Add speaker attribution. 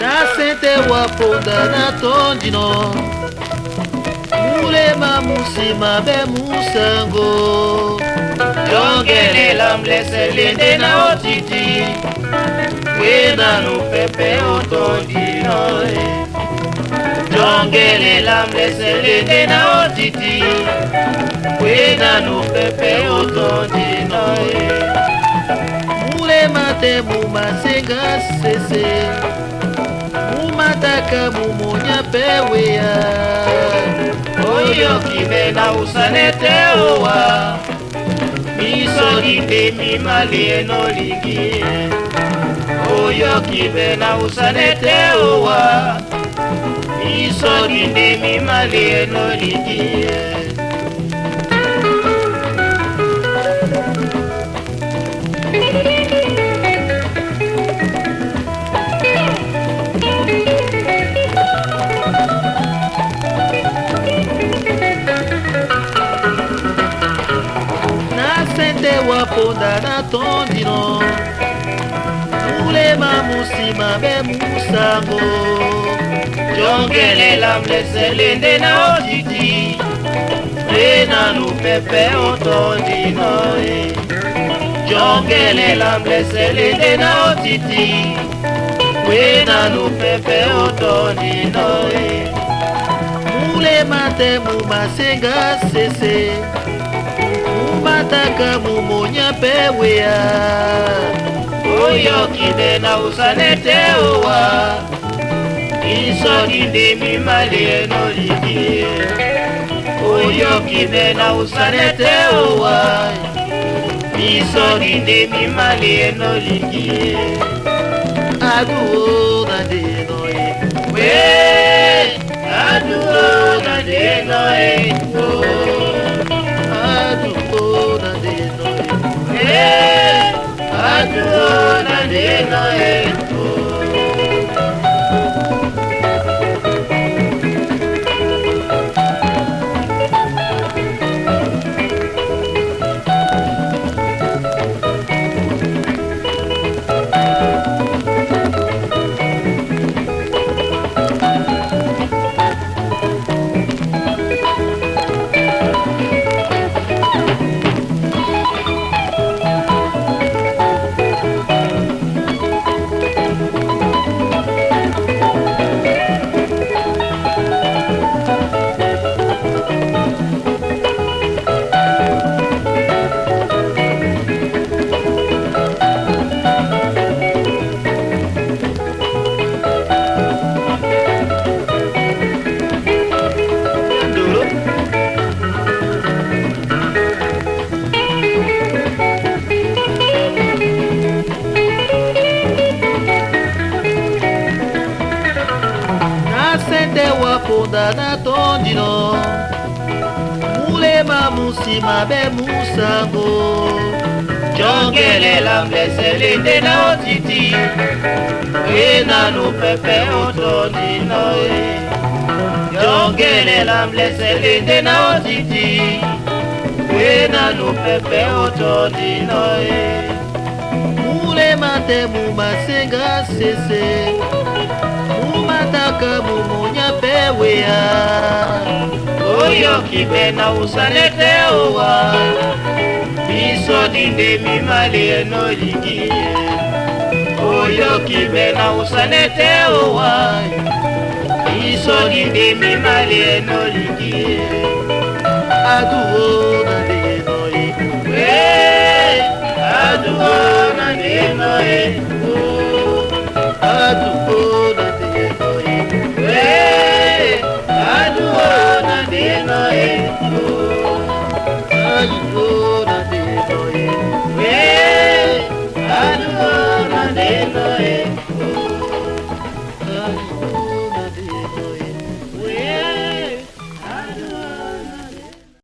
Speaker 1: Nascente waponda na tondino mulema musima be musango
Speaker 2: Jongele lamlese lende na otiti Wena no pepe otondino Jongele lamlese lende na otiti Wena no pepe otondino
Speaker 1: mulema te mumasenga sese mumataka mumonya pewea
Speaker 2: Oyo kibe na usanete owa Miso linde mi malieno ligi Oyo kibe na usanete owa Miso linde mi malieno ligi
Speaker 1: Nascente waponda na tondino mulema musima be musango
Speaker 2: Jongele lamlese lende na otiti Wena no pepe otondino Jongele lamlese lende na otiti Wena no pepe otondino
Speaker 1: mulema te mumasenga sese mumataka mumonya pewea
Speaker 2: Oyo kibe na usanete owa Iso linde mi malieno ligi Oyo kibe na usanete owa Iso linde mi malieno ligi
Speaker 1: aduo na deno
Speaker 2: We aduo na deno
Speaker 1: aduo na deno
Speaker 2: aduo na deno
Speaker 1: Nascente waponda na tondino mulema musima be musango
Speaker 2: Jongele lamlese lende na otiti Wena no pepe otondino Jongele lamlese lende na otiti Wena no pepe otondino
Speaker 1: mulema te mumasenga sese mumataka mumonya pewea
Speaker 2: Oyo kibe na usanete owa Miso linde mi malieno ligi Oyo kibe na usanete owa Miso linde mi malieno ligi
Speaker 1: aduo na deno
Speaker 2: aduo na deno
Speaker 1: aduo na deno
Speaker 2: aduo na deno
Speaker 1: aduo